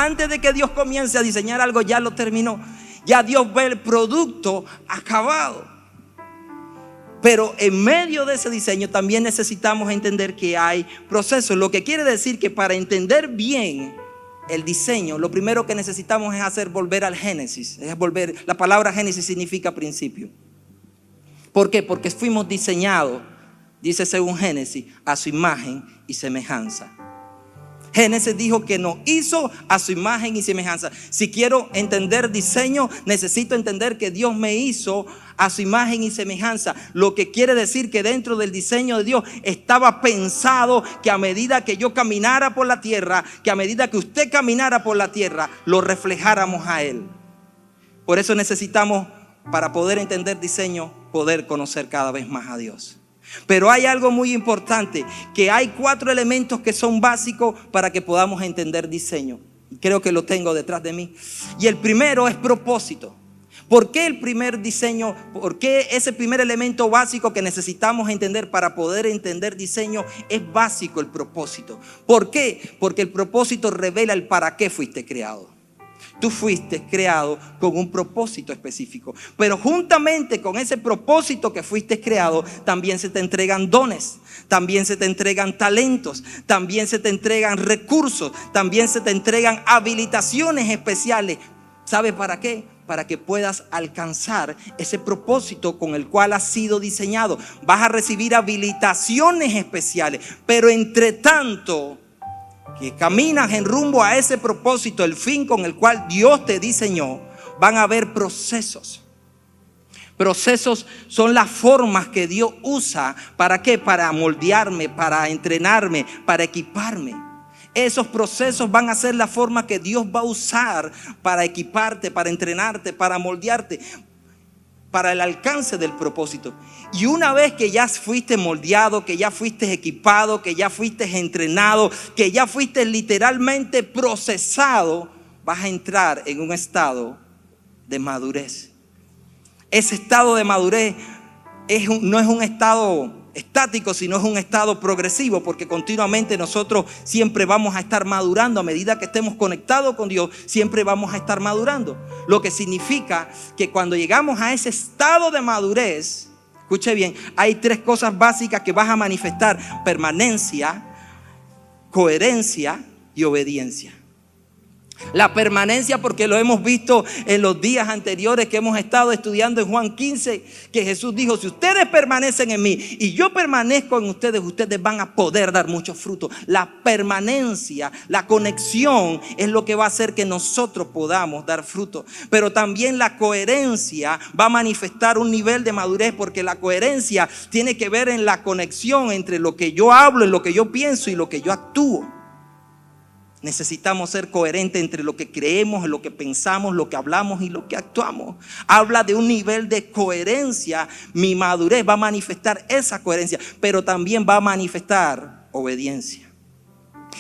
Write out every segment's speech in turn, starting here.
Antes de que Dios comience a diseñar algo, ya lo terminó. Ya Dios ve el producto acabado. Pero en medio de ese diseño también necesitamos entender que hay procesos. Lo que quiere decir que para entender bien el diseño, lo primero que necesitamos es hacer volver al Génesis. La palabra Génesis significa principio. ¿Por qué? Porque fuimos diseñados, dice según Génesis, a su imagen y semejanza. Génesis dijo que nos hizo a su imagen y semejanza. Si quiero entender diseño, necesito entender que Dios me hizo a su imagen y semejanza. Lo que quiere decir que dentro del diseño de Dios estaba pensado que a medida que yo caminara por la tierra, que a medida que usted caminara por la tierra, lo reflejáramos a Él. Por eso necesitamos, para poder entender diseño, poder conocer cada vez más a Dios. Pero hay algo muy importante, que hay 4 elementos que son básicos para que podamos entender diseño. Creo que lo tengo detrás de mí. Y el primero es propósito. ¿Por qué el primer diseño? ¿Por qué ese primer elemento básico que necesitamos entender para poder entender diseño es básico? El propósito. ¿Por qué? Porque el propósito revela el para qué fuiste creado. Tú fuiste creado con un propósito específico. Pero juntamente con ese propósito que fuiste creado, también se te entregan dones, también se te entregan talentos, también se te entregan recursos, también se te entregan habilitaciones especiales. ¿Sabe para qué? Para que puedas alcanzar ese propósito con el cual has sido diseñado. Vas a recibir habilitaciones especiales, pero entre tanto que caminas en rumbo a ese propósito, el fin con el cual Dios te diseñó, van a haber procesos. Procesos son las formas que Dios usa. ¿Para qué? Para moldearme, para entrenarme, para equiparme. Esos procesos van a ser la forma que Dios va a usar para equiparte, para entrenarte, para moldearte, para el alcance del propósito. Y una vez que ya fuiste moldeado, que ya fuiste equipado, que ya fuiste entrenado, que ya fuiste literalmente procesado, vas a entrar en un estado de madurez. Ese estado de madurez no es un estado estático, sino es un estado progresivo, porque continuamente nosotros siempre vamos a estar madurando. A medida que estemos conectados con Dios, siempre vamos a estar madurando. Lo que significa que cuando llegamos a ese estado de madurez, escuche bien, hay 3 cosas básicas que vas a manifestar: permanencia, coherencia y obediencia. La permanencia, porque lo hemos visto en los días anteriores que hemos estado estudiando en Juan 15, que Jesús dijo: si ustedes permanecen en mí y yo permanezco en ustedes, ustedes van a poder dar mucho fruto. La permanencia, la conexión es lo que va a hacer que nosotros podamos dar fruto. Pero también la coherencia va a manifestar un nivel de madurez, porque la coherencia tiene que ver en la conexión entre lo que yo hablo, en lo que yo pienso y lo que yo actúo. Necesitamos ser coherentes entre lo que creemos, lo que pensamos, lo que hablamos y lo que actuamos. Habla de un nivel de coherencia. Mi madurez va a manifestar esa coherencia, pero también va a manifestar obediencia.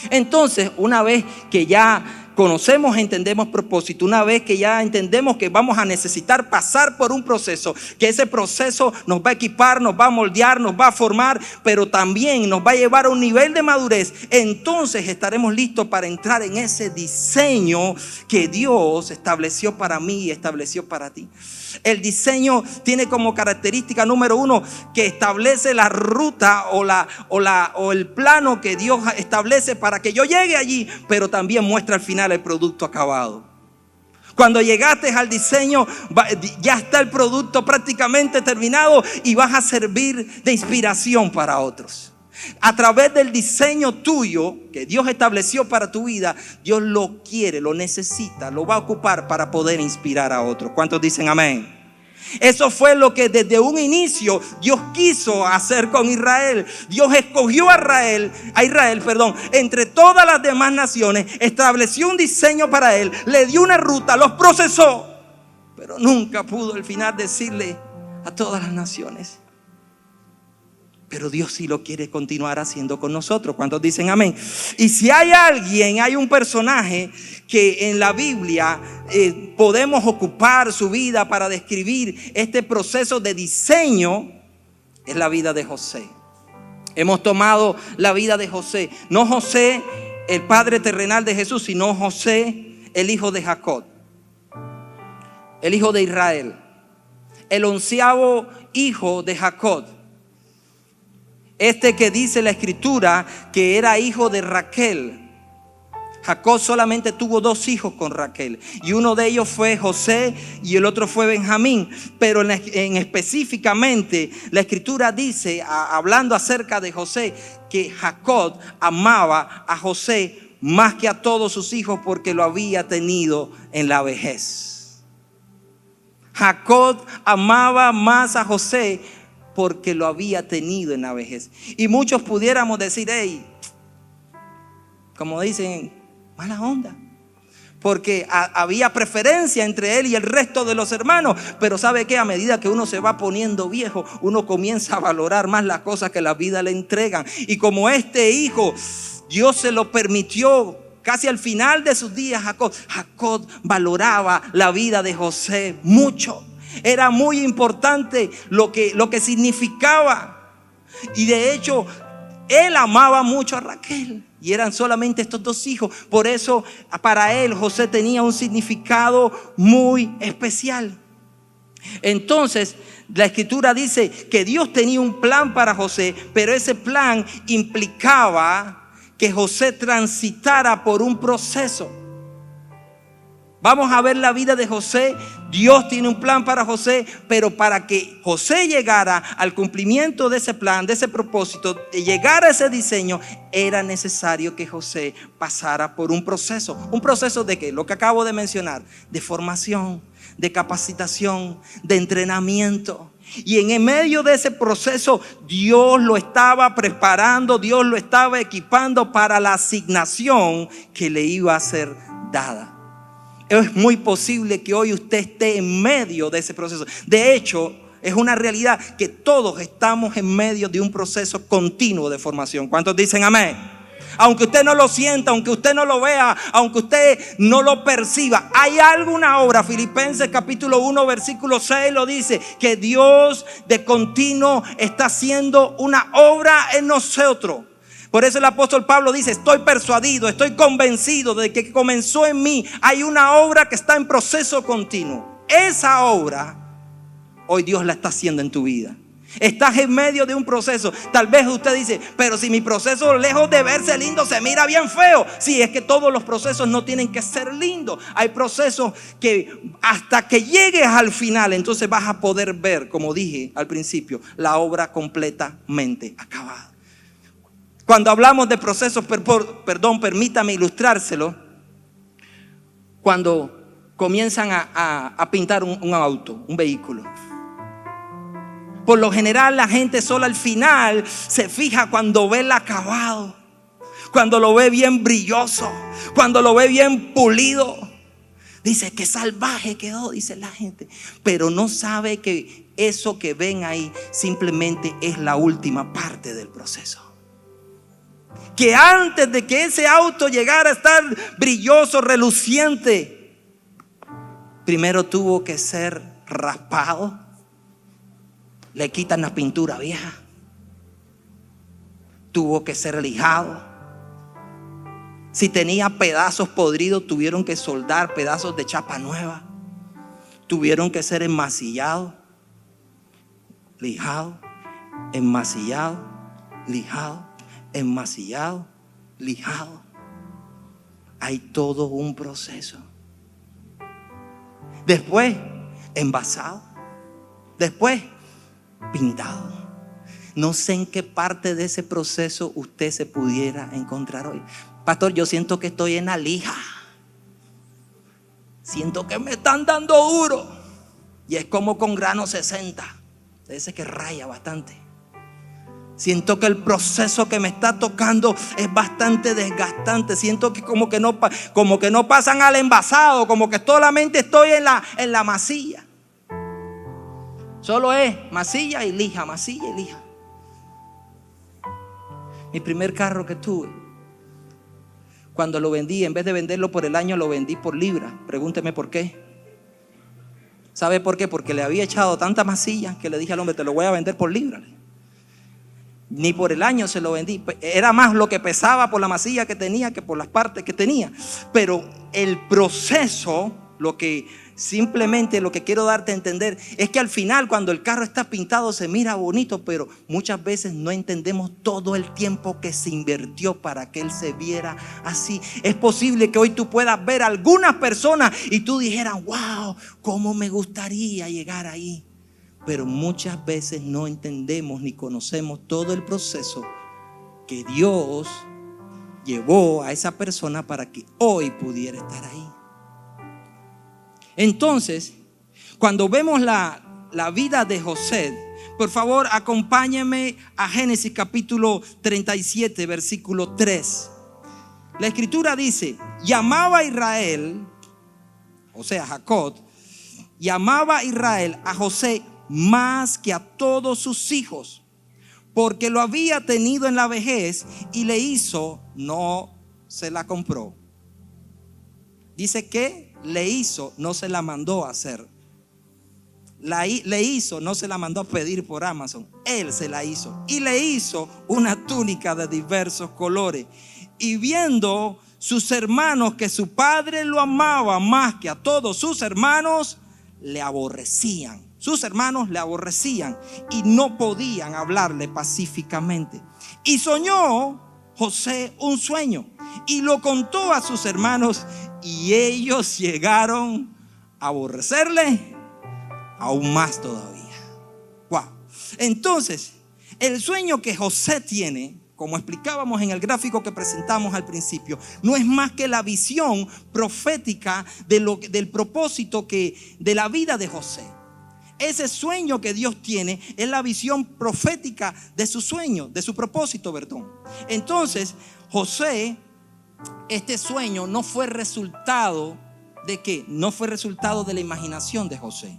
Entonces, una vez que ya conocemos, entendemos propósito, una vez que ya entendemos que vamos a necesitar pasar por un proceso, que ese proceso nos va a equipar, nos va a moldear, nos va a formar, pero también nos va a llevar a un nivel de madurez, entonces estaremos listos para entrar en ese diseño que Dios estableció para mí y estableció para ti. El diseño tiene como característica número 1 que establece la ruta o el plano que Dios establece para que yo llegue allí, pero también muestra al final el producto acabado. Cuando llegaste al diseño, ya está el producto prácticamente terminado y vas a servir de inspiración para otros. A través del diseño tuyo que Dios estableció para tu vida, Dios lo quiere, lo necesita, lo va a ocupar para poder inspirar a otros. ¿Cuántos dicen amén? Eso fue lo que desde un inicio Dios quiso hacer con Israel. Dios escogió a Israel, entre todas las demás naciones, estableció un diseño para él, le dio una ruta, los procesó, pero nunca pudo al final decirle a todas las naciones. Pero Dios sí lo quiere continuar haciendo con nosotros. ¿Cuántos dicen amén? Y si hay un personaje que en la Biblia podemos ocupar su vida para describir este proceso de diseño, es la vida de José. Hemos tomado la vida de José. No José, el padre terrenal de Jesús, sino José, el hijo de Jacob, el hijo de Israel, el 11º hijo de Jacob. Este que dice la escritura que era hijo de Raquel. Jacob solamente tuvo 2 hijos con Raquel, y uno de ellos fue José y el otro fue Benjamín. Pero en específicamente la escritura dice, hablando acerca de José, que Jacob amaba a José más que a todos sus hijos porque lo había tenido en la vejez. Jacob amaba más a José porque lo había tenido en la vejez. Y muchos pudiéramos decir, hey, como dicen, mala onda, porque había preferencia entre él y el resto de los hermanos. Pero ¿sabe qué? A medida que uno se va poniendo viejo, uno comienza a valorar más las cosas que la vida le entregan. Y como este hijo, Dios se lo permitió casi al final de sus días, Jacob valoraba la vida de José mucho. Era muy importante lo que significaba. Y de hecho, él amaba mucho a Raquel. Y eran solamente estos 2 hijos. Por eso para él José tenía un significado muy especial. Entonces la escritura dice que Dios tenía un plan para José, pero ese plan implicaba que José transitara por un proceso. Vamos a ver la vida de José. Dios tiene un plan para José, pero para que José llegara al cumplimiento de ese plan, de ese propósito, de llegar a ese diseño, era necesario que José pasara por un proceso. ¿Un proceso de qué? Lo que acabo de mencionar, de formación, de capacitación, de entrenamiento. Y en medio de ese proceso, Dios lo estaba preparando, Dios lo estaba equipando para la asignación que le iba a ser dada. Es muy posible que hoy usted esté en medio de ese proceso. De hecho, es una realidad que todos estamos en medio de un proceso continuo de formación. ¿Cuántos dicen amén? Aunque usted no lo sienta, aunque usted no lo vea, aunque usted no lo perciba, hay alguna obra. Filipenses capítulo 1 versículo 6 lo dice, que Dios de continuo está haciendo una obra en nosotros. Por eso el apóstol Pablo dice, estoy persuadido, estoy convencido de que comenzó en mí. Hay una obra que está en proceso continuo. Esa obra, hoy Dios la está haciendo en tu vida. Estás en medio de un proceso. Tal vez usted dice, pero si mi proceso, lejos de verse lindo, se mira bien feo. Sí, es que todos los procesos no tienen que ser lindos. Hay procesos que hasta que llegues al final, entonces vas a poder ver, como dije al principio, la obra completamente acabada. Cuando hablamos de procesos, permítame ilustrárselo. Cuando comienzan a pintar un auto, un vehículo. Por lo general la gente solo al final se fija cuando ve el acabado, cuando lo ve bien brilloso, cuando lo ve bien pulido. Dice, qué salvaje quedó, dice la gente. Pero no sabe que eso que ven ahí simplemente es la última parte del proceso. Que antes de que ese auto llegara a estar brilloso, reluciente, primero tuvo que ser raspado. Le quitan la pintura vieja. Tuvo que ser lijado. Si tenía pedazos podridos, tuvieron que soldar pedazos de chapa nueva. Tuvieron que ser enmasillados, lijado, enmasillado, lijado, enmasillado, lijado. Hay todo un proceso. Después, envasado. Después, pintado. No sé en qué parte de ese proceso usted se pudiera encontrar hoy. Pastor, yo siento que estoy en la lija. Siento que me están dando duro. Y es como con grano 60. Ese que raya bastante. Siento que el proceso que me está tocando es bastante desgastante. Siento que como que no pasan al envasado, como que solamente estoy en la masilla. Solo es masilla y lija, masilla y lija. Mi primer carro que tuve, cuando lo vendí, en vez de venderlo por el año, lo vendí por libra. Pregúnteme por qué. ¿Sabe por qué? Porque le había echado tanta masilla que le dije al hombre, te lo voy a vender por libra. Ni por el año se lo vendí. Era más lo que pesaba por la masilla que tenía que por las partes que tenía. Pero el proceso, simplemente lo que quiero darte a entender es que al final, cuando el carro está pintado, se mira bonito, pero muchas veces no entendemos todo el tiempo que se invirtió para que él se viera así. Es posible que hoy tú puedas ver a algunas personas y tú dijeras: wow, cómo me gustaría llegar ahí. Pero muchas veces no entendemos ni conocemos todo el proceso que Dios llevó a esa persona para que hoy pudiera estar ahí. Entonces, cuando vemos la vida de José, por favor, acompáñenme a Génesis capítulo 37, versículo 3. La escritura dice: llamaba a Israel, o sea, Jacob, llamaba a Israel a José más que a todos sus hijos, porque lo había tenido en la vejez y le hizo, no se la compró. Dice que le hizo, no se la mandó a hacer. Le hizo, no se la mandó a pedir por Amazon. Él se la hizo y le hizo una túnica de diversos colores. Y viendo sus hermanos que su padre lo amaba más que a todos sus hermanos, le aborrecían. Sus hermanos le aborrecían y no podían hablarle pacíficamente. Y soñó José un sueño y lo contó a sus hermanos, y ellos llegaron a aborrecerle aún más todavía. Wow. Entonces, el sueño que José tiene, como explicábamos en el gráfico que presentamos al principio, no es más que la visión profética del propósito de la vida de José. Ese sueño que Dios tiene es la visión profética de su sueño, de su propósito, perdón. Entonces, José, este sueño no fue resultado de ¿qué? No fue resultado de la imaginación de José.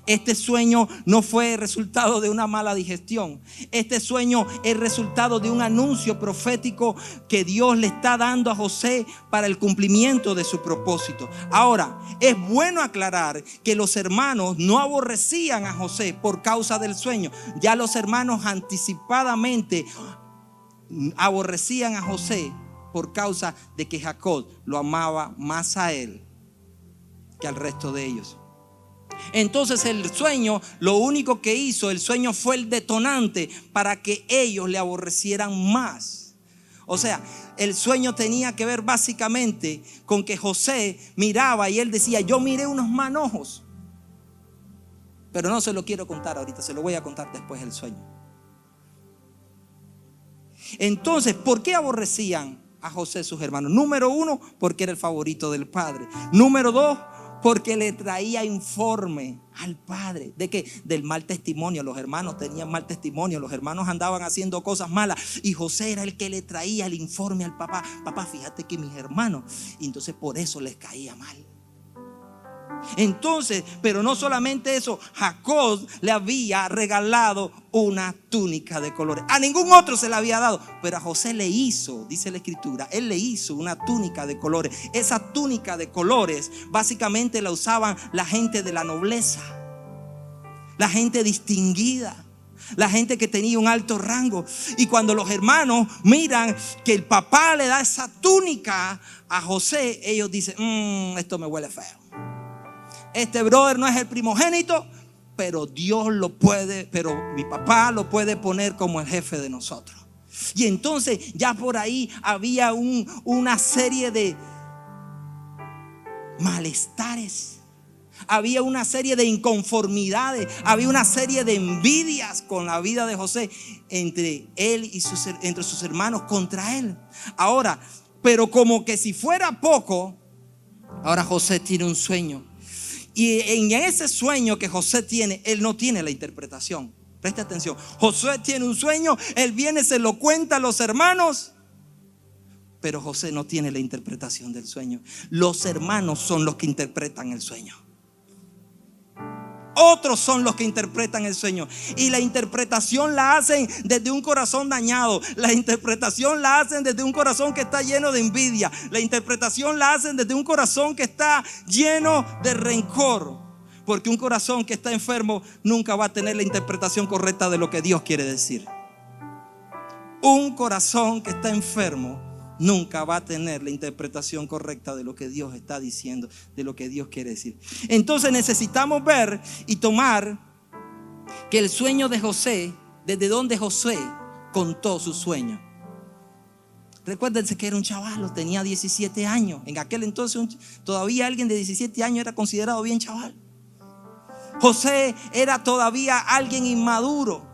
Este sueño no fue resultado de una mala digestión. Este sueño es resultado de un anuncio profético que Dios le está dando a José para el cumplimiento de su propósito. Ahora, es bueno aclarar que los hermanos no aborrecían a José por causa del sueño. Ya los hermanos anticipadamente aborrecían a José por causa de que Jacob lo amaba más a él que al resto de ellos. Entonces el sueño, lo único que hizo, el sueño fue el detonante para que ellos le aborrecieran más. O sea, el sueño tenía que ver básicamente con que José miraba y él decía: yo miré unos manojos. Pero no se lo quiero contar ahorita, se lo voy a contar después del sueño. Entonces, ¿por qué aborrecían a José sus hermanos? Número uno, porque era el favorito del padre. Número dos, porque le traía informe al padre de que del mal testimonio. Los hermanos tenían mal testimonio, los hermanos andaban haciendo cosas malas y José era el que le traía el informe al papá. Papá, fíjate que mis hermanos, y entonces por eso les caía mal. Entonces, pero no solamente eso, Jacob le había regalado una túnica de colores. A ningún otro se la había dado, pero a José le hizo, dice la escritura, él le hizo una túnica de colores. Esa túnica de colores básicamente la usaban la gente de la nobleza, la gente distinguida, la gente que tenía un alto rango. Y cuando los hermanos miran que el papá le da esa túnica a José, ellos dicen: esto me huele feo. Este brother no es el primogénito, pero Dios lo puede, pero mi papá lo puede poner como el jefe de nosotros. Y entonces ya por ahí había una serie de malestares, había una serie de inconformidades, había una serie de envidias con la vida de José entre él y entre sus hermanos contra él. Ahora, pero como que si fuera poco, ahora José tiene un sueño. Y en ese sueño que José tiene, él no tiene la interpretación. Preste atención. José tiene un sueño, él viene, se lo cuenta a los hermanos, pero José no tiene la interpretación del sueño. Los hermanos son los que interpretan el sueño. Otros son los que interpretan el sueño. Y la interpretación la hacen desde un corazón dañado. La interpretación la hacen desde un corazón que está lleno de envidia. La interpretación la hacen desde un corazón que está lleno de rencor. Porque un corazón que está enfermo nunca va a tener la interpretación correcta de lo que Dios quiere decir. Un corazón que está enfermo nunca va a tener la interpretación correcta de lo que Dios está diciendo, de lo que Dios quiere decir. Entonces necesitamos ver y tomar que el sueño de José, desde donde José contó su sueño. Recuérdense que era un chaval, tenía 17 años. En aquel entonces todavía alguien de 17 años era considerado bien chaval. José era todavía alguien inmaduro.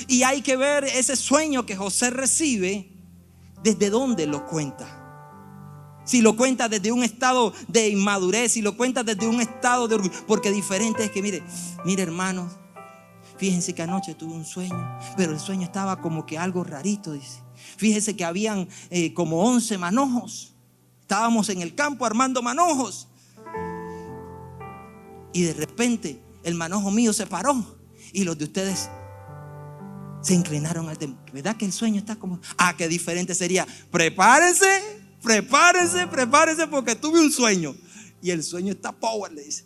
Y hay que ver ese sueño que José recibe, desde dónde lo cuenta. Si lo cuenta desde un estado de inmadurez, si lo cuenta desde un estado de orgullo. Porque diferente es que, mire hermanos, fíjense que anoche tuve un sueño, pero el sueño estaba como que algo rarito, dice. Fíjense que habían como 11 manojos. Estábamos en el campo armando manojos. Y de repente el manojo mío se paró y los de ustedes se inclinaron al templo. ¿Verdad que el sueño está como? Qué diferente sería. Prepárense porque tuve un sueño. Y el sueño está power, le dice.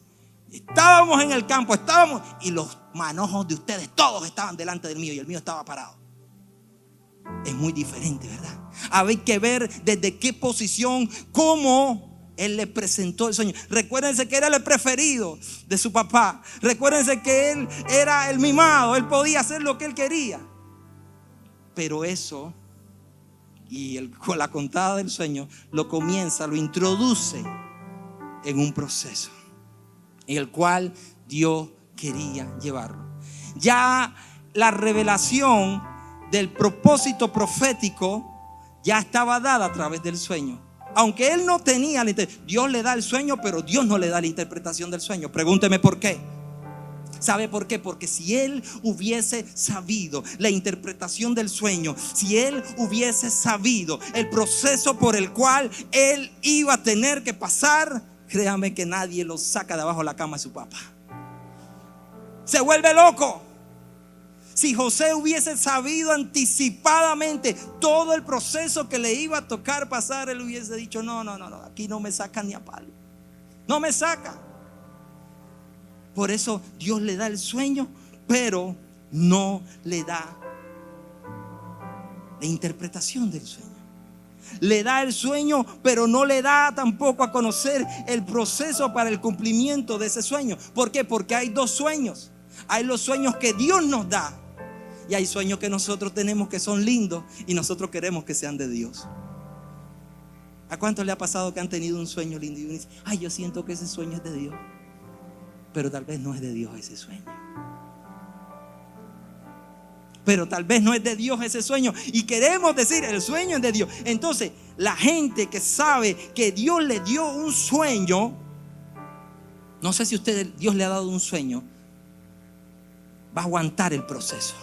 Estábamos en el campo, y los manojos de ustedes todos estaban delante del mío y el mío estaba parado. Es muy diferente, ¿verdad? Hay que ver desde qué posición, cómo él le presentó el sueño. Recuérdense que era el preferido de su papá. Recuérdense que él era el mimado. Él podía hacer lo que él quería. Pero eso, con la contada del sueño, lo introduce en un proceso en el cual Dios quería llevarlo. Ya la revelación del propósito profético ya estaba dada a través del sueño. Aunque él no tenía Dios le da el sueño, pero Dios no le da la interpretación del sueño. Pregúnteme por qué. ¿Sabe por qué? Porque si él hubiese sabido la interpretación del sueño, si él hubiese sabido el proceso por el cual él iba a tener que pasar, créame que nadie lo saca de abajo de la cama de su papá. Se vuelve loco. Si José hubiese sabido anticipadamente todo el proceso que le iba a tocar pasar, él hubiese dicho: no, aquí no me sacan ni a palo. No me saca. Por eso Dios le da el sueño, pero no le da la interpretación del sueño. Le da el sueño, pero no le da tampoco a conocer el proceso para el cumplimiento de ese sueño. ¿Por qué? Porque hay dos sueños. Hay los sueños que Dios nos da y hay sueños que nosotros tenemos que son lindos y nosotros queremos que sean de Dios. ¿A cuántos le ha pasado que han tenido un sueño lindo y dicen: yo siento que ese sueño es de Dios? Pero tal vez no es de Dios ese sueño. Y queremos decir: el sueño es de Dios. Entonces la gente que sabe que Dios le dio un sueño, no sé si Dios le ha dado un sueño, va a aguantar el proceso.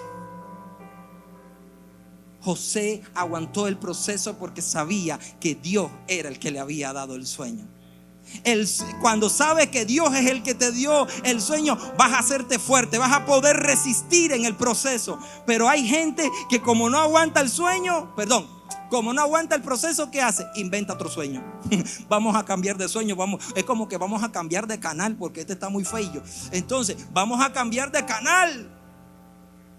José aguantó el proceso porque sabía que Dios era el que le había dado el sueño. Cuando sabes que Dios es el que te dio el sueño, vas a hacerte fuerte, vas a poder resistir en el proceso. Pero hay gente que como no aguanta el proceso, ¿qué hace? Inventa otro sueño. Vamos a cambiar de sueño, es como que vamos a cambiar de canal porque este está muy feo. Entonces vamos a cambiar de canal.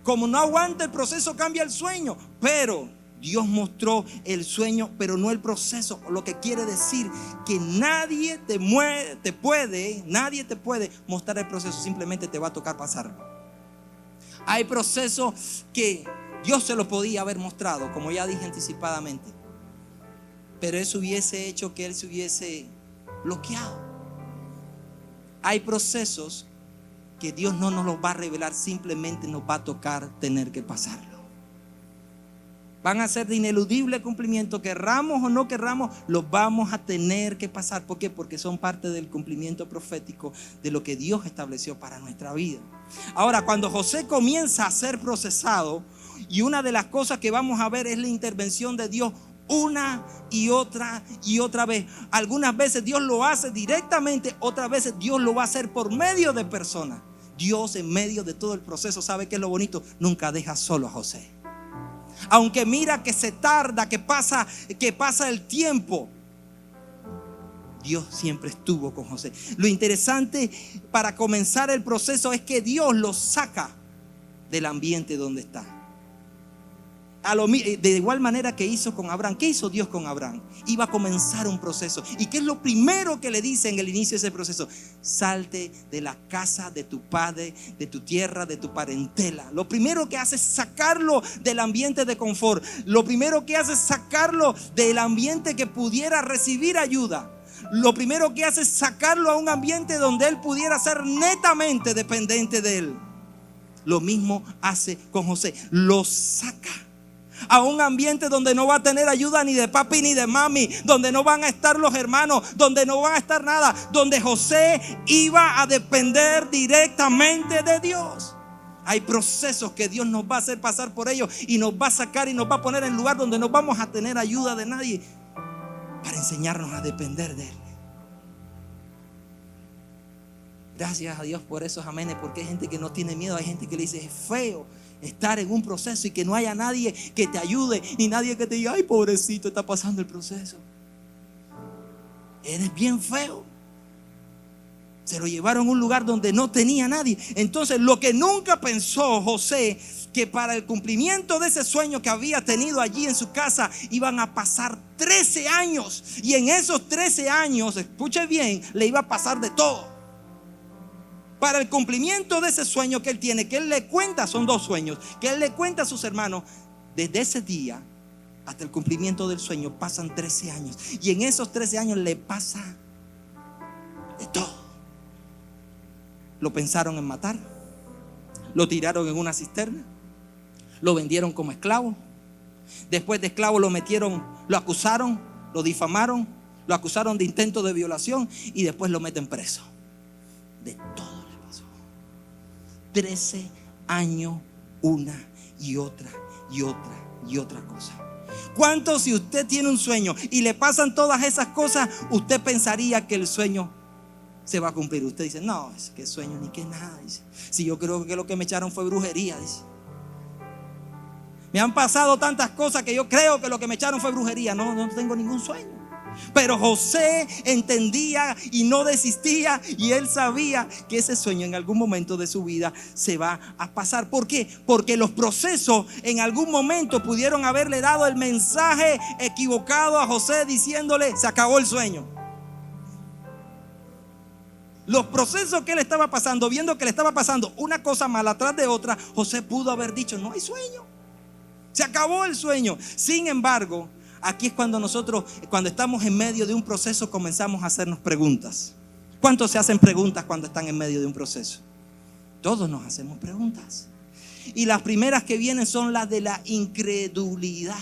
Como no aguanta el proceso, cambia el sueño. Pero Dios mostró el sueño, pero no el proceso. Lo que quiere decir que nadie te puede mostrar el proceso. Simplemente te va a tocar pasarlo. Hay procesos que Dios se los podía haber mostrado, como ya dije anticipadamente, pero eso hubiese hecho que Él se hubiese bloqueado. Hay procesos que Dios no nos los va a revelar, simplemente nos va a tocar tener que pasarlo. Van a ser de ineludible cumplimiento, querramos o no querramos, los vamos a tener que pasar. ¿Por qué? Porque son parte del cumplimiento profético de lo que Dios estableció para nuestra vida. Ahora, cuando José comienza a ser procesado, y una de las cosas que vamos a ver es la intervención de Dios una y otra vez. Algunas veces Dios lo hace directamente, otras veces Dios lo va a hacer por medio de personas. Dios, en medio de todo el proceso, ¿sabe qué es lo bonito? Nunca deja solo a José. Aunque mira que se tarda, que pasa el tiempo, Dios siempre estuvo con José. Lo interesante para comenzar el proceso es que Dios lo saca del ambiente donde está. De igual manera que hizo con Abraham. ¿Qué hizo Dios con Abraham? Iba a comenzar un proceso. ¿Y qué es lo primero que le dice en el inicio de ese proceso? Salte de la casa de tu padre, de tu tierra, de tu parentela. Lo primero que hace es sacarlo del ambiente de confort. Lo primero que hace es sacarlo del ambiente que pudiera recibir ayuda. Lo primero que hace es sacarlo a un ambiente donde él pudiera ser netamente dependiente de él. Lo mismo hace con José. Lo saca a un ambiente donde no va a tener ayuda ni de papi ni de mami, donde no van a estar los hermanos, donde no van a estar nada, donde José iba a depender directamente de Dios. Hay procesos que Dios nos va a hacer pasar por ellos y nos va a sacar y nos va a poner en lugar donde no vamos a tener ayuda de nadie, para enseñarnos a depender de Él. Gracias a Dios por esos amenes, porque hay gente que no tiene miedo. Hay gente que le dice: es feo estar en un proceso y que no haya nadie que te ayude, ni nadie que te diga: ay, pobrecito, está pasando el proceso. Eres bien feo. Se lo llevaron a un lugar donde no tenía nadie. Entonces, lo que nunca pensó José, que para el cumplimiento de ese sueño que había tenido allí en su casa iban a pasar 13 años. Y en esos 13 años, escuche bien, le iba a pasar de todo. Para el cumplimiento de ese sueño que él tiene, que él le cuenta, son 2 sueños, que él le cuenta a sus hermanos, desde ese día hasta el cumplimiento del sueño pasan 13 años. Y en esos 13 años le pasa de todo. Lo pensaron en matar, lo tiraron en una cisterna, lo vendieron como esclavo. Después de esclavo lo acusaron, lo difamaron, lo acusaron de intento de violación y después lo meten preso. De todo. 13 años, una y otra cosa. ¿Cuánto, si usted tiene un sueño y le pasan todas esas cosas, usted pensaría que el sueño se va a cumplir? Usted dice: no, es que sueño ni que nada. Dice: si yo creo que lo que me echaron fue brujería. Dice: me han pasado tantas cosas que yo creo que lo que me echaron fue brujería. No tengo ningún sueño. Pero José entendía y no desistía, y él sabía que ese sueño en algún momento de su vida se va a pasar. ¿Por qué? Porque los procesos en algún momento pudieron haberle dado el mensaje equivocado a José, diciéndole: se acabó el sueño. Los procesos que él estaba pasando, viendo que le estaba pasando una cosa mala tras de otra, José pudo haber dicho: no hay sueño, se acabó el sueño. Sin embargo, aquí es cuando nosotros, cuando estamos en medio de un proceso, comenzamos a hacernos preguntas. ¿Cuántos se hacen preguntas cuando están en medio de un proceso? Todos nos hacemos preguntas. Y las primeras que vienen son las de la incredulidad.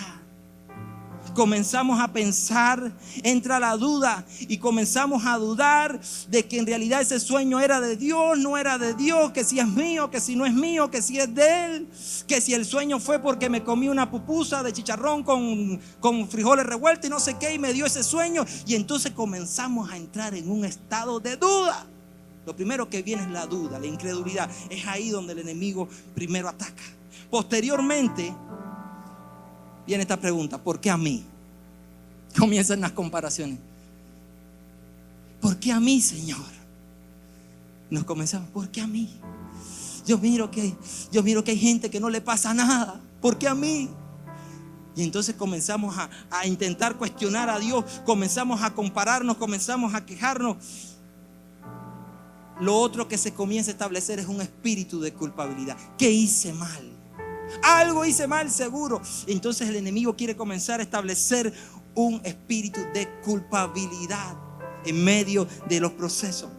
Comenzamos a pensar, entra la duda y comenzamos a dudar de que en realidad ese sueño era de Dios, no era de Dios, que si es mío, que si no es mío, que si es de Él, que si el sueño fue porque me comí una pupusa de chicharrón con frijoles revueltos y no sé qué y me dio ese sueño. Y entonces comenzamos a entrar en un estado de duda. Lo primero que viene es la duda, la incredulidad. Es ahí donde el enemigo primero ataca. Posteriormente viene esta pregunta: ¿por qué a mí? Comienzan las comparaciones. ¿Por qué a mí, Señor? Nos comenzamos: ¿por qué a mí? Yo miro que hay gente que no le pasa nada. ¿Por qué a mí? Y entonces comenzamos a intentar cuestionar a Dios. Comenzamos a compararnos, comenzamos a quejarnos. Lo otro que se comienza a establecer es un espíritu de culpabilidad. ¿Qué hice mal? Algo hice mal, seguro. Entonces el enemigo quiere comenzar a establecer un espíritu de culpabilidad en medio de los procesos.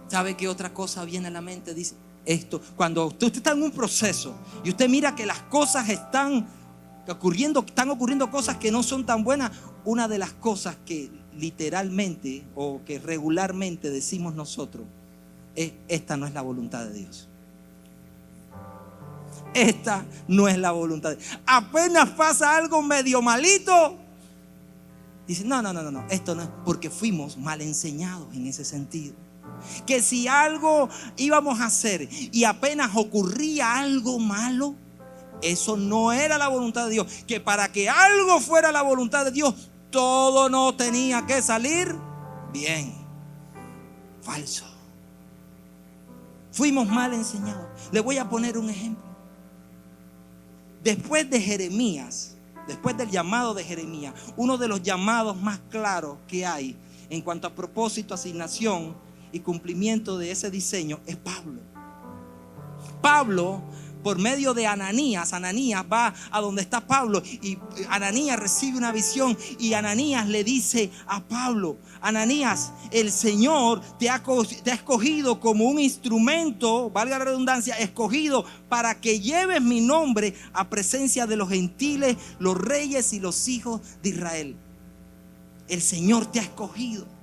¿Sabe qué otra cosa viene a la mente? Dice esto: cuando usted está en un proceso y usted mira que las cosas están ocurriendo cosas que no son tan buenas, una de las cosas que literalmente o que regularmente decimos nosotros es: esta no es la voluntad de Dios. Esta no es la voluntad de Dios. Apenas pasa algo medio malito, dice: no, esto no es, porque fuimos mal enseñados en ese sentido. Que si algo íbamos a hacer y apenas ocurría algo malo, eso no era la voluntad de Dios. Que para que algo fuera la voluntad de Dios, todo no tenía que salir bien. Falso. Fuimos mal enseñados. Le voy a poner un ejemplo. Después de Jeremías, después del llamado de Jeremías, uno de los llamados más claros que hay en cuanto a propósito, asignación y cumplimiento de ese diseño es Pablo. Pablo, por medio de Ananías va a donde está Pablo y Ananías recibe una visión y Ananías le dice a Pablo: Ananías, el Señor te ha escogido como un instrumento, valga la redundancia, escogido para que lleves mi nombre a presencia de los gentiles, los reyes y los hijos de Israel. El Señor te ha escogido.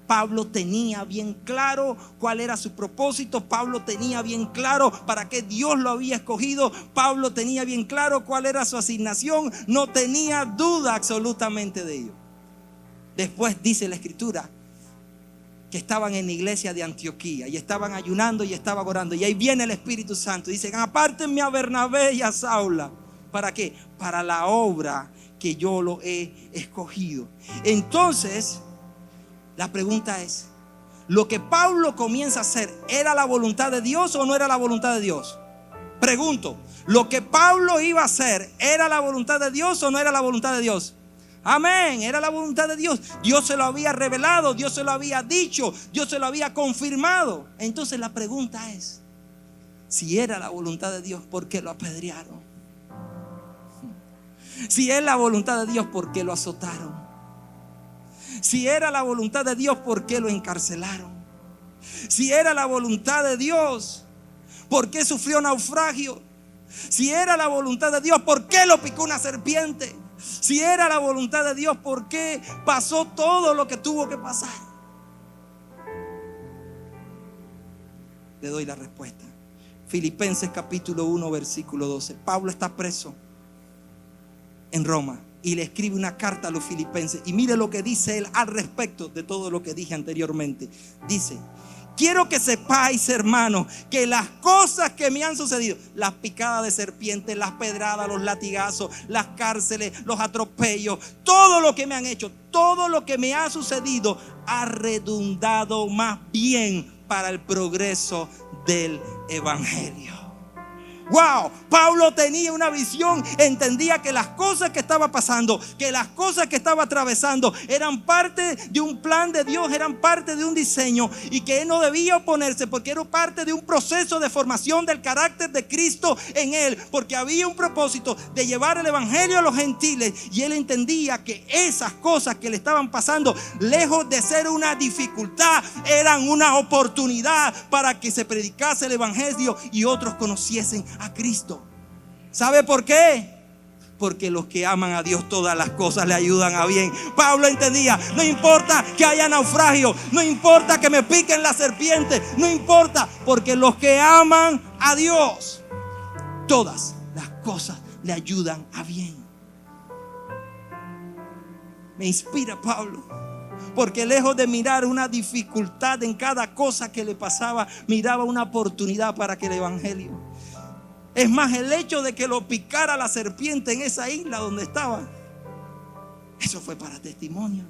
Pablo tenía bien claro cuál era su propósito. Pablo tenía bien claro para qué Dios lo había escogido. Pablo tenía bien claro cuál era su asignación. No tenía duda absolutamente de ello. Después dice la Escritura que estaban en la iglesia de Antioquía y estaban ayunando y estaban orando. Y ahí viene el Espíritu Santo. Dicen: apártenme a Bernabé y a Saulo. ¿Para qué? Para la obra que yo lo he escogido. Entonces, la pregunta es: ¿lo que Pablo comienza a hacer era la voluntad de Dios o no era la voluntad de Dios? Pregunto, ¿lo que Pablo iba a hacer era la voluntad de Dios o no era la voluntad de Dios? Amén, era la voluntad de Dios. Dios se lo había revelado, Dios se lo había dicho, Dios se lo había confirmado. Entonces la pregunta es: si era la voluntad de Dios, ¿por qué lo apedrearon? Si es la voluntad de Dios, ¿por qué lo azotaron? Si era la voluntad de Dios, ¿por qué lo encarcelaron? Si era la voluntad de Dios, ¿por qué sufrió naufragio? Si era la voluntad de Dios, ¿por qué lo picó una serpiente? Si era la voluntad de Dios, ¿por qué pasó todo lo que tuvo que pasar? Le doy la respuesta. Filipenses capítulo 1 versículo 12. Pablo está preso en Roma y le escribe una carta a los filipenses. Y mire lo que dice él al respecto de todo lo que dije anteriormente. Dice: quiero que sepáis, hermanos, que las cosas que me han sucedido, las picadas de serpientes, las pedradas, los latigazos, las cárceles, los atropellos, todo lo que me han hecho, todo lo que me ha sucedido ha redundado más bien para el progreso del evangelio. Wow, Pablo tenía una visión, entendía que las cosas que estaba pasando, que las cosas que estaba atravesando eran parte de un plan de Dios, eran parte de un diseño y que él no debía oponerse porque era parte de un proceso de formación del carácter de Cristo en él, porque había un propósito de llevar el evangelio a los gentiles y él entendía que esas cosas que le estaban pasando, lejos de ser una dificultad, eran una oportunidad para que se predicase el evangelio y otros conociesen a Cristo. ¿Sabe por qué? Porque los que aman a Dios, todas las cosas le ayudan a bien. Pablo entendía: no importa que haya naufragio, no importa que me piquen las serpientes, no importa, porque los que aman a Dios, todas las cosas le ayudan a bien. Me inspira Pablo, porque lejos de mirar una dificultad en cada cosa que le pasaba, miraba una oportunidad para que el evangelio. Es más, el hecho de que lo picara la serpiente en esa isla donde estaba, eso fue para testimonio.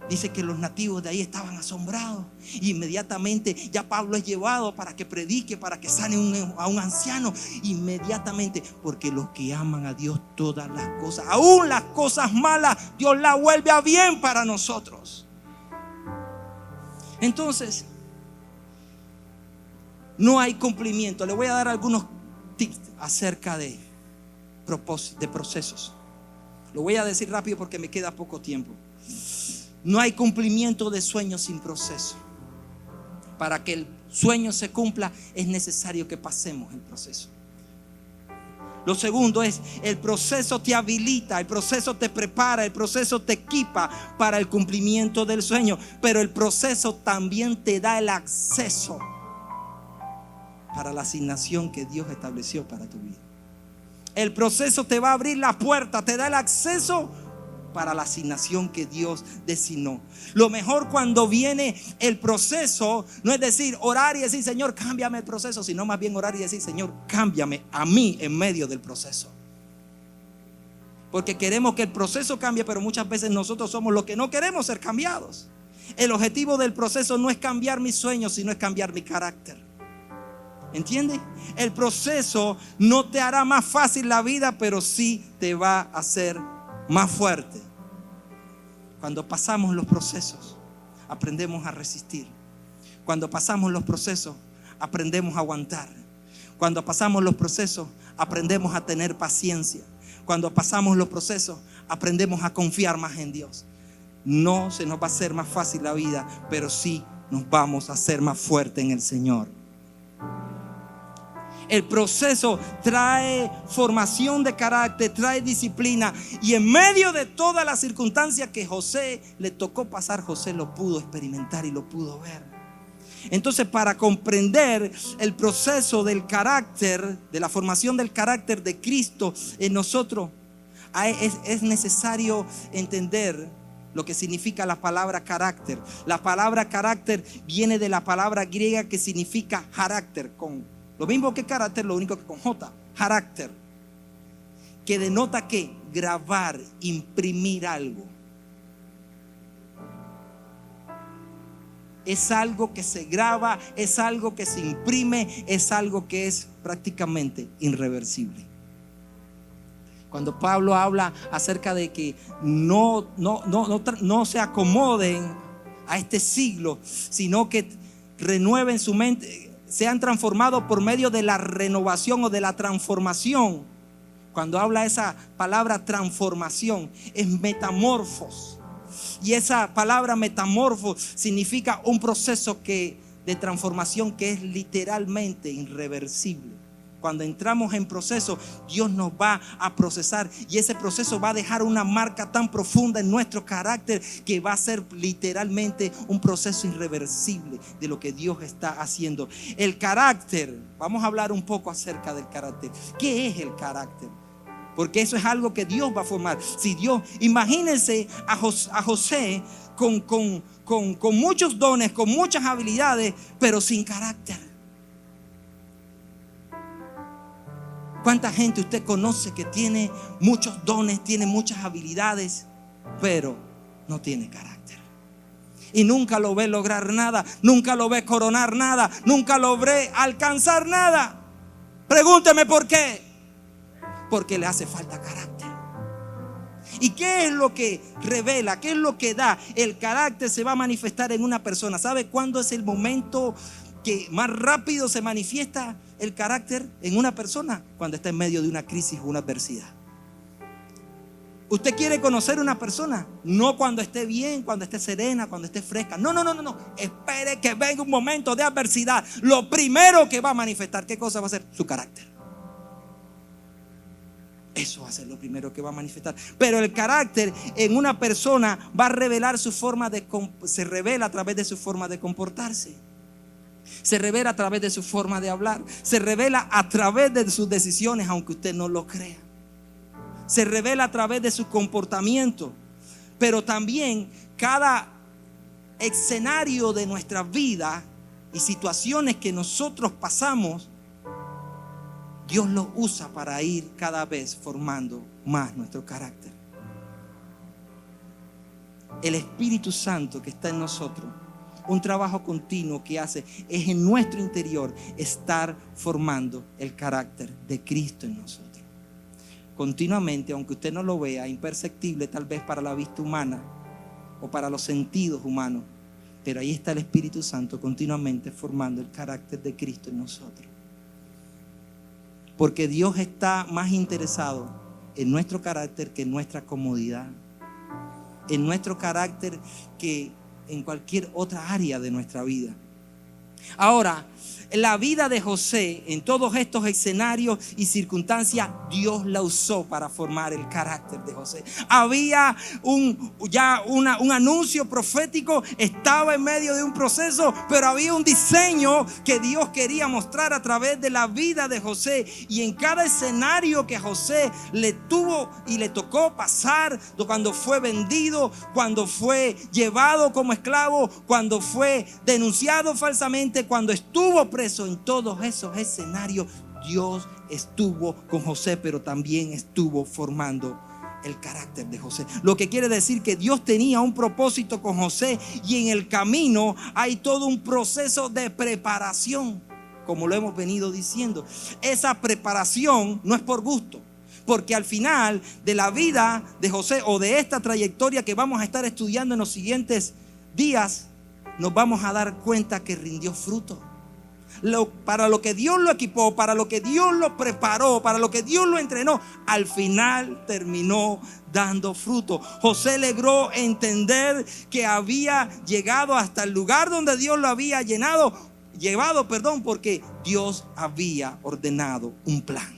Dice que los nativos de ahí estaban asombrados. Y inmediatamente ya Pablo es llevado para que predique, para que sane a un anciano. Inmediatamente, porque los que aman a Dios, todas las cosas, aún las cosas malas, Dios las vuelve a bien para nosotros. Entonces, no hay cumplimiento. Le voy a dar algunos tips acerca de procesos. Lo voy a decir rápido porque me queda poco tiempo. No hay cumplimiento de sueños sin proceso. Para que el sueño se cumpla es necesario que pasemos el proceso. Lo segundo es: el proceso te habilita, el proceso te prepara, el proceso te equipa para el cumplimiento del sueño. Pero el proceso también te da el acceso para la asignación que Dios estableció para tu vida. El proceso te va a abrir la puerta, te da el acceso para la asignación que Dios designó. Lo mejor cuando viene el proceso no es decir, orar y decir: Señor, cámbiame el proceso, sino más bien orar y decir: Señor, cámbiame a mí en medio del proceso. Porque queremos que el proceso cambie, pero muchas veces nosotros somos los que no queremos ser cambiados. El objetivo del proceso no es cambiar mis sueños, sino es cambiar mi carácter. ¿Entiendes? El proceso no te hará más fácil la vida, pero sí te va a hacer más fuerte. Cuando pasamos los procesos, aprendemos a resistir. Cuando pasamos los procesos, aprendemos a aguantar. Cuando pasamos los procesos, aprendemos a tener paciencia. Cuando pasamos los procesos, aprendemos a confiar más en Dios. No se nos va a hacer más fácil la vida, pero sí nos vamos a hacer más fuertes en el Señor. El proceso trae formación de carácter, trae disciplina. Y en medio de todas las circunstancias que José le tocó pasar, José lo pudo experimentar y lo pudo ver. Entonces, para comprender el proceso del carácter, de la formación del carácter de Cristo en nosotros, es necesario entender lo que significa la palabra carácter. La palabra carácter viene de la palabra griega que significa carácter, con lo mismo que carácter, lo único que con J, carácter, que denota que grabar, imprimir algo. Es algo que se graba, es algo que se imprime, es algo que es prácticamente irreversible. Cuando Pablo habla acerca de que no se acomoden a este siglo, sino que renueven su mente, sean transformados por medio de la renovación o de la transformación. Cuando habla esa palabra transformación, es metamorfos. Y esa palabra metamorfos significa un proceso de transformación que es literalmente irreversible. Cuando entramos en proceso, Dios nos va a procesar y ese proceso va a dejar una marca tan profunda en nuestro carácter que va a ser literalmente un proceso irreversible de lo que Dios está haciendo. El carácter, vamos a hablar un poco acerca del carácter. ¿Qué es el carácter? Porque eso es algo que Dios va a formar. Si Dios, imagínense a José con muchos dones, con muchas habilidades, pero sin carácter. ¿Cuánta gente usted conoce que tiene muchos dones, tiene muchas habilidades, pero no tiene carácter? Y nunca lo ve lograr nada, nunca lo ve coronar nada, nunca lo ve alcanzar nada. Pregúnteme por qué. Porque le hace falta carácter. ¿Y qué es lo que revela? ¿Qué es lo que da? El carácter se va a manifestar en una persona. ¿Sabe cuándo es el momento que más rápido se manifiesta el carácter en una persona? Cuando está en medio de una crisis o una adversidad. Usted quiere conocer una persona, no cuando esté bien, cuando esté serena, cuando esté fresca. No. Espere que venga un momento de adversidad. Lo primero que va a manifestar, ¿qué cosa va a ser? Su carácter. Eso va a ser lo primero que va a manifestar. Pero el carácter en una persona va a revelar se revela a través de su forma de comportarse. Se revela a través de su forma de hablar. Se revela a través de sus decisiones, aunque usted no lo crea. Se revela a través de su comportamiento. Pero también cada escenario de nuestra vida y situaciones que nosotros pasamos, Dios lo usa para ir cada vez formando más nuestro carácter. El Espíritu Santo que está en nosotros, un trabajo continuo que hace es en nuestro interior estar formando el carácter de Cristo en nosotros. Continuamente, aunque usted no lo vea, imperceptible tal vez para la vista humana o para los sentidos humanos, pero ahí está el Espíritu Santo continuamente formando el carácter de Cristo en nosotros. Porque Dios está más interesado en nuestro carácter que en nuestra comodidad, en nuestro carácter que en cualquier otra área de nuestra vida. Ahora, la vida de José en todos estos escenarios y circunstancias, Dios la usó para formar el carácter de José. Había un anuncio profético, estaba en medio de un proceso, pero había un diseño que Dios quería mostrar a través de la vida de José. Y en cada escenario que José le tuvo y le tocó pasar, cuando fue vendido, cuando fue llevado como esclavo, cuando fue denunciado falsamente, cuando estuvo preso, en todos esos escenarios Dios estuvo con José, pero también estuvo formando el carácter de José. Lo que quiere decir que Dios tenía un propósito con José, y en el camino hay todo un proceso de preparación, como lo hemos venido diciendo. Esa preparación no es por gusto, porque al final de la vida de José, o de esta trayectoria que vamos a estar estudiando en los siguientes días, nos vamos a dar cuenta que rindió fruto. Para lo que Dios lo equipó, para lo que Dios lo preparó, para lo que Dios lo entrenó, al final terminó dando fruto. José logró entender que había llegado hasta el lugar donde Dios lo había llevado, porque Dios había ordenado un plan.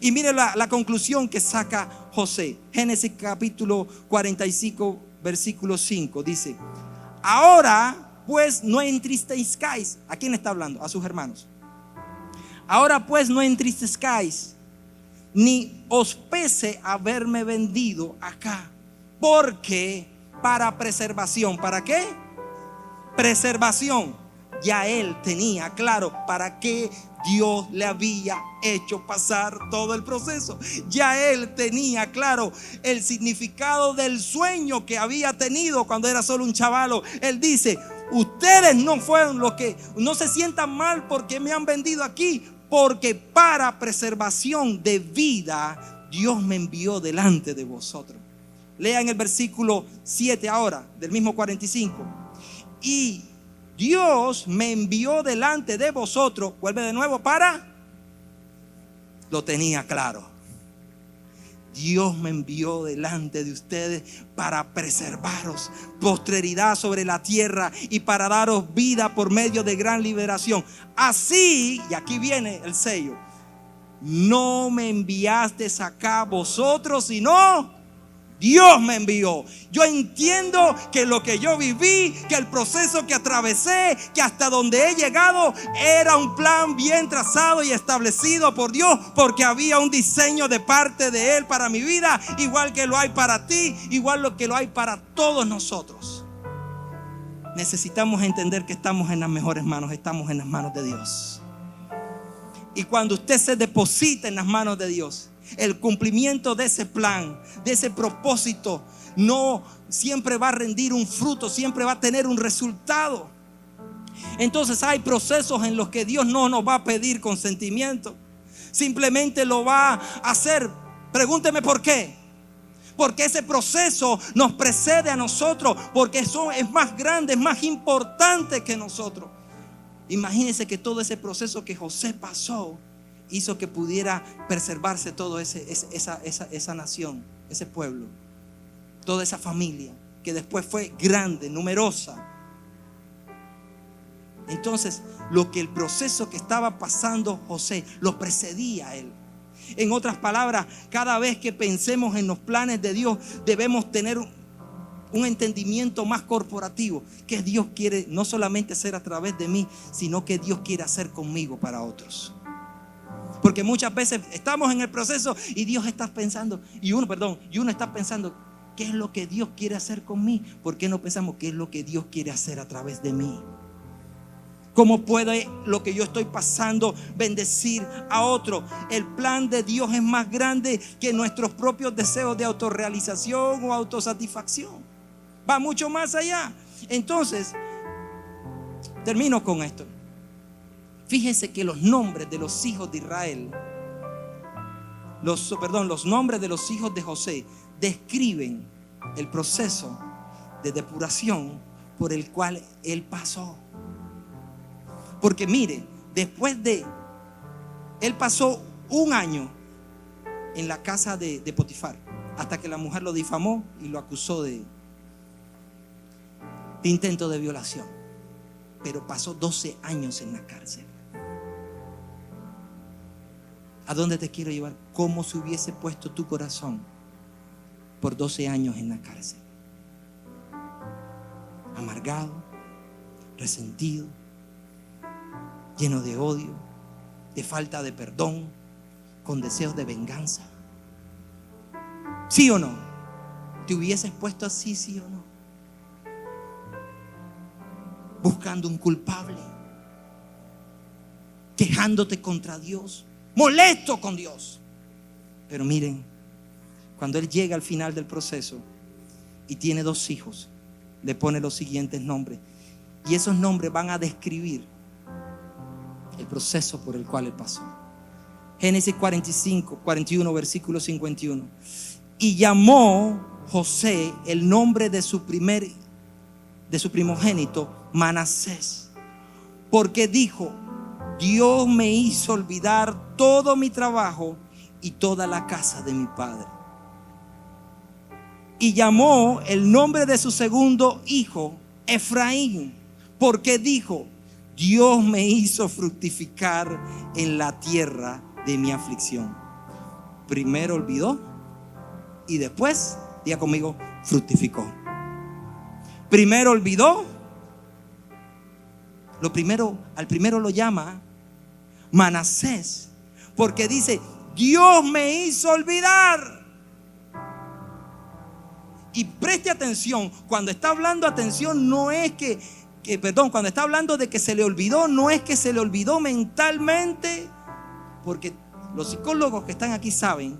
Y mire la conclusión que saca José. Génesis capítulo 45, versículo 5, dice: ahora pues no entristezcáis. ¿A quién está hablando? A sus hermanos. Ahora pues no entristezcáis, ni os pese haberme vendido acá, porque para preservación. ¿Para qué? Preservación. Ya él tenía claro para qué Dios le había hecho pasar todo el proceso. Ya él tenía claro el significado del sueño que había tenido cuando era solo un chavalo. Él dice: ustedes no fueron los que, no se sientan mal porque me han vendido aquí, porque para preservación de vida Dios me envió delante de vosotros. Lean el versículo 7 ahora, del mismo 45. Y Dios me envió delante de vosotros. Vuelve de nuevo para. Lo tenía claro. Dios me envió delante de ustedes para preservaros posteridad sobre la tierra y para daros vida por medio de gran liberación. Así, y aquí viene el sello, no me enviasteis acá vosotros, sino Dios me envió. Yo entiendo que lo que yo viví, que el proceso que atravesé, que hasta donde he llegado, era un plan bien trazado y establecido por Dios, porque había un diseño de parte de Él para mi vida, igual que lo hay para ti, igual que lo hay para todos nosotros. Necesitamos entender que estamos en las mejores manos, estamos en las manos de Dios. Y cuando usted se deposita en las manos de Dios, el cumplimiento de ese plan, de ese propósito, no siempre va a rendir un fruto, siempre va a tener un resultado. Entonces hay procesos en los que Dios no nos va a pedir consentimiento, simplemente lo va a hacer. Pregúnteme por qué. Porque ese proceso nos precede a nosotros, porque eso es más grande, es más importante que nosotros. Imagínense que todo ese proceso que José pasó hizo que pudiera preservarse toda esa nación, ese pueblo, toda esa familia que después fue grande, numerosa. Entonces, lo que el proceso que estaba pasando José lo precedía a él. En otras palabras, cada vez que pensemos en los planes de Dios, debemos tener un entendimiento más corporativo, que Dios quiere no solamente hacer a través de mí, sino que Dios quiere hacer conmigo para otros. Porque muchas veces estamos en el proceso y Dios está pensando, y uno está pensando, ¿qué es lo que Dios quiere hacer conmigo? ¿Por qué no pensamos qué es lo que Dios quiere hacer a través de mí? ¿Cómo puede lo que yo estoy pasando bendecir a otro? El plan de Dios es más grande que nuestros propios deseos de autorrealización o autosatisfacción. Va mucho más allá. Entonces, termino con esto. Fíjense que los nombres de los hijos de Israel, los nombres de los hijos de José describen el proceso de depuración por el cual él pasó. Porque mire, él pasó un año en la casa de Potifar, hasta que la mujer lo difamó y lo acusó de intento de violación. Pero pasó 12 años en la cárcel. ¿A dónde te quiero llevar? ¿Cómo se hubiese puesto tu corazón por 12 años en la cárcel? Amargado, resentido, lleno de odio, de falta de perdón, con deseos de venganza. ¿Sí o no? ¿Te hubieses puesto así, sí o no? Buscando un culpable, quejándote contra Dios, molesto con Dios. Pero miren, cuando él llega al final del proceso y tiene 2 hijos, le pone los siguientes nombres. Y esos nombres van a describir el proceso por el cual él pasó. Génesis 41, versículo 51. Y llamó José el nombre de su primogénito Manasés, porque dijo: Dios me hizo olvidar todo mi trabajo y toda la casa de mi padre. Y llamó el nombre de su segundo hijo Efraín, porque dijo: Dios me hizo fructificar en la tierra de mi aflicción. Primero olvidó y después, diga conmigo, fructificó. Primero olvidó. Al primero lo llama Manasés, porque dice: Dios me hizo olvidar. Y preste atención, cuando está hablando atención, no es cuando está hablando de que se le olvidó, no es que se le olvidó mentalmente, porque los psicólogos que están aquí saben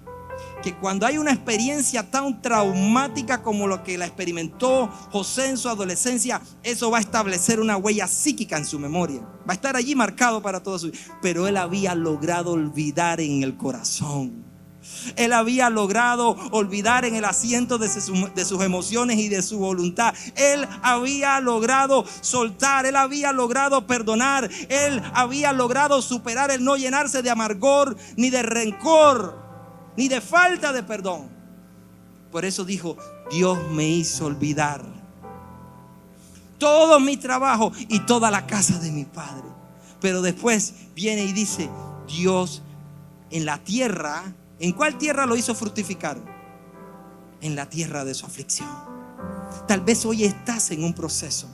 que cuando hay una experiencia tan traumática como lo que la experimentó José en su adolescencia, eso va a establecer una huella psíquica en su memoria, va a estar allí marcado para toda su vida. Pero él había logrado olvidar en el corazón. Él había logrado olvidar en el asiento de sus emociones y de su voluntad. Él había logrado soltar. Él había logrado perdonar. Él había logrado superar el no llenarse de amargor, ni de rencor, ni de falta de perdón. Por eso dijo: Dios me hizo olvidar todo mi trabajo y toda la casa de mi padre. Pero después viene y dice: Dios en la tierra. ¿En cuál tierra lo hizo fructificar? En la tierra de su aflicción. Tal vez hoy estás en un proceso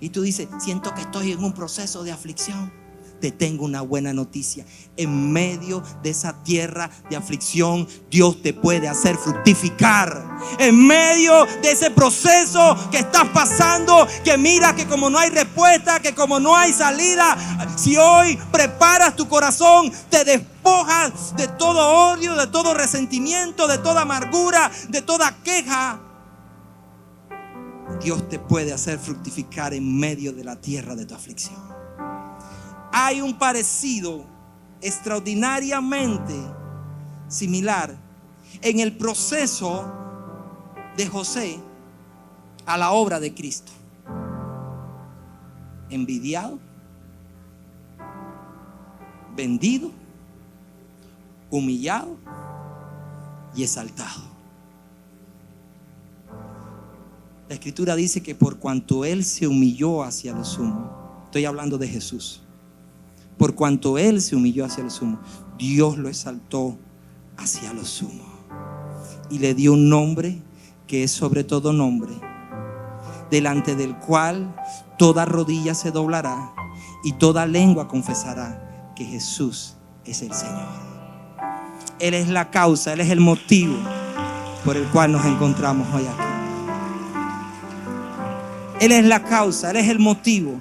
y tú dices: siento que estoy en un proceso de aflicción. Te tengo una buena noticia. En medio de esa tierra de aflicción, Dios te puede hacer fructificar. En medio de ese proceso que estás pasando, que mira que como no hay respuesta, que como no hay salida, si hoy preparas tu corazón, te despojas de todo odio, de todo resentimiento, de toda amargura, de toda queja, Dios te puede hacer fructificar en medio de la tierra de tu aflicción. Hay un parecido extraordinariamente similar en el proceso de José a la obra de Cristo. Envidiado, vendido, humillado y exaltado. La Escritura dice que por cuanto Él se humilló hacia lo sumo, estoy hablando de Jesús, por cuanto Él se humilló hacia lo sumo, Dios lo exaltó hacia lo sumo y le dio un nombre que es sobre todo nombre, delante del cual toda rodilla se doblará y toda lengua confesará que Jesús es el Señor. Él es la causa, Él es el motivo por el cual nos encontramos hoy aquí. Él es la causa, Él es el motivo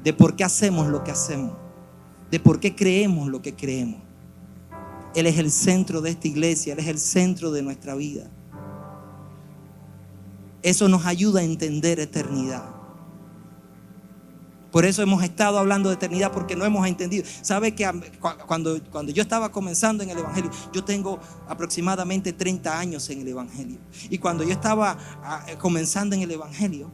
de por qué hacemos lo que hacemos, de por qué creemos lo que creemos. Él es el centro de esta iglesia, Él es el centro de nuestra vida. Eso nos ayuda a entender eternidad. Por eso hemos estado hablando de eternidad, porque no hemos entendido. ¿Sabe que cuando yo estaba comenzando en el Evangelio, yo tengo aproximadamente 30 años en el Evangelio? Y cuando yo estaba comenzando en el Evangelio,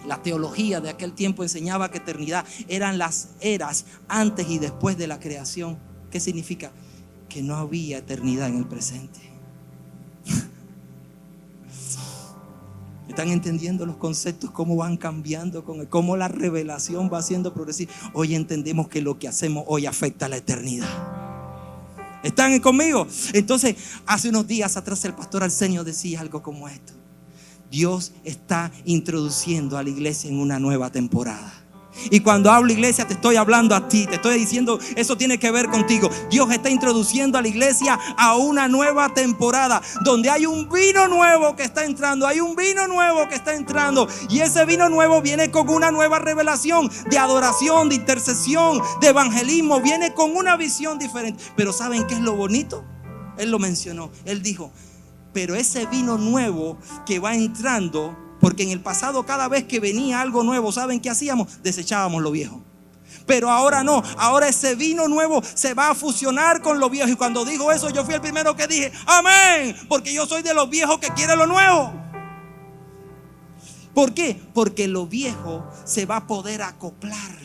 la teología de aquel tiempo enseñaba que eternidad eran las eras antes y después de la creación. ¿Qué significa? Que no había eternidad en el presente. ¿Están entendiendo los conceptos? Cómo van cambiando, cómo la revelación va siendo progresiva. Hoy entendemos que lo que hacemos hoy afecta a la eternidad. ¿Están conmigo? Entonces, hace unos días atrás el pastor Arsenio decía algo como esto: Dios está introduciendo a la iglesia en una nueva temporada. Y cuando hablo iglesia, te estoy hablando a ti, te estoy diciendo, eso tiene que ver contigo. Dios está introduciendo a la iglesia a una nueva temporada, donde hay un vino nuevo que está entrando. Hay un vino nuevo que está entrando, y ese vino nuevo viene con una nueva revelación de adoración, de intercesión, de evangelismo. Viene con una visión diferente. Pero ¿saben qué es lo bonito? Él lo mencionó. Él dijo: Pero ese vino nuevo que va entrando, porque en el pasado cada vez que venía algo nuevo, ¿saben qué hacíamos? Desechábamos lo viejo. Pero ahora no, ahora ese vino nuevo se va a fusionar con lo viejo. Y cuando digo eso, yo fui el primero que dije amén, porque yo soy de los viejos que quieren lo nuevo. ¿Por qué? Porque lo viejo se va a poder acoplar,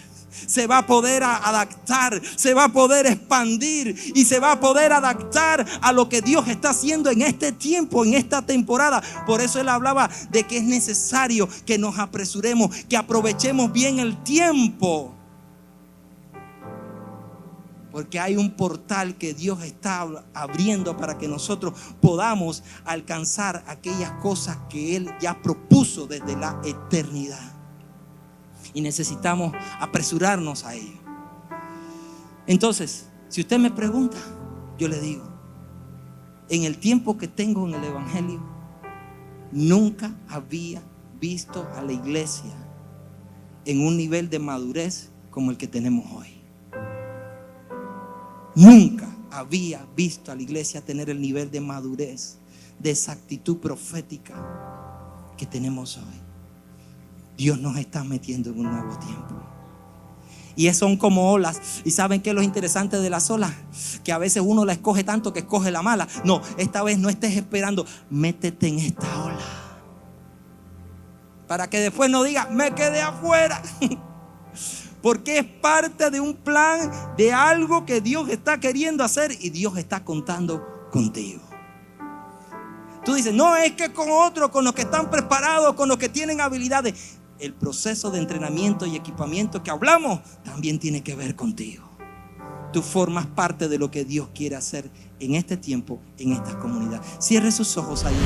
se va a poder adaptar, se va a poder expandir y se va a poder adaptar a lo que Dios está haciendo en este tiempo, en esta temporada. Por eso él hablaba de que es necesario que nos apresuremos, que aprovechemos bien el tiempo. Porque hay un portal que Dios está abriendo para que nosotros podamos alcanzar aquellas cosas que Él ya propuso desde la eternidad. Y necesitamos apresurarnos a ello. Entonces, si usted me pregunta, yo le digo, en el tiempo que tengo en el Evangelio, nunca había visto a la iglesia en un nivel de madurez como el que tenemos hoy. Nunca había visto a la iglesia tener el nivel de madurez, de exactitud profética que tenemos hoy. Dios nos está metiendo en un nuevo tiempo. Y son como olas. ¿Y saben qué es lo interesante de las olas? Que a veces uno la escoge tanto que escoge la mala. No, esta vez no estés esperando. Métete en esta ola, para que después no digas, me quedé afuera. Porque es parte de un plan, de algo que Dios está queriendo hacer y Dios está contando contigo. Tú dices, no, es que con otros, con los que están preparados, con los que tienen habilidades. El proceso de entrenamiento y equipamiento que hablamos también tiene que ver contigo. Tú formas parte de lo que Dios quiere hacer en este tiempo, en esta comunidad. Cierre sus ojos ahí.